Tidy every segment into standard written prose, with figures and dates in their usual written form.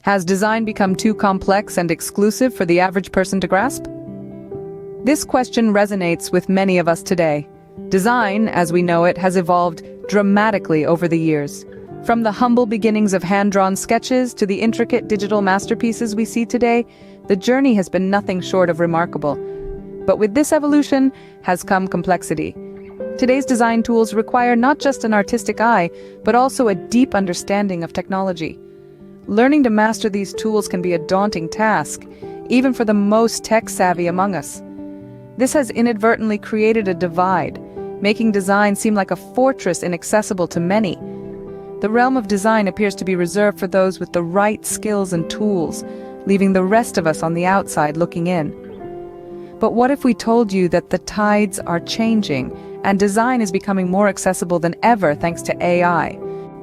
Has design become too complex and exclusive for the average person to grasp? This question resonates with many of us today. Design, as we know it, has evolved dramatically over the years. From the humble beginnings of hand-drawn sketches to the intricate digital masterpieces we see today, the journey has been nothing short of remarkable. But with this evolution has come complexity. Today's design tools require not just an artistic eye, but also a deep understanding of technology. Learning to master these tools can be a daunting task, even for the most tech-savvy among us. This has inadvertently created a divide, making design seem like a fortress inaccessible to many. The realm of design appears to be reserved for those with the right skills and tools, leaving the rest of us on the outside looking in. But what if we told you that the tides are changing, and design is becoming more accessible than ever thanks to AI?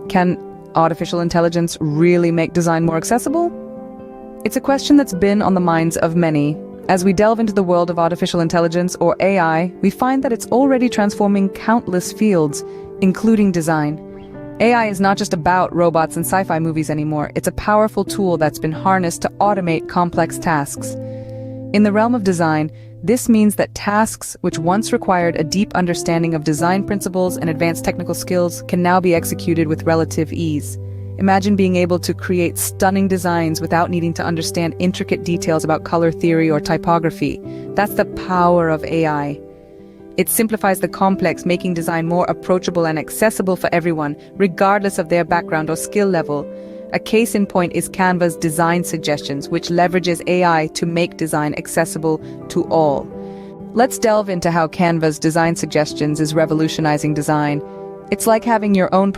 Can artificial intelligence really make design more accessible? It's a question that's been on the minds of many. As we delve into the world of artificial intelligence, or AI, we find that it's already transforming countless fields, including design. AI is not just about robots and sci-fi movies anymore. It's a powerful tool that's been harnessed to automate complex tasks. In the realm of design, this means that tasks which once required a deep understanding of design principles and advanced technical skills can now be executed with relative ease. Imagine being able to create stunning designs without needing to understand intricate details about color theory or typography. That's the power of AI. It simplifies the complex, making design more approachable and accessible for everyone, regardless of their background or skill level. A case in point is Canva's design suggestions, which leverages AI to make design accessible to all. Let's delve into how Canva's design suggestions is revolutionizing design. It's like having your own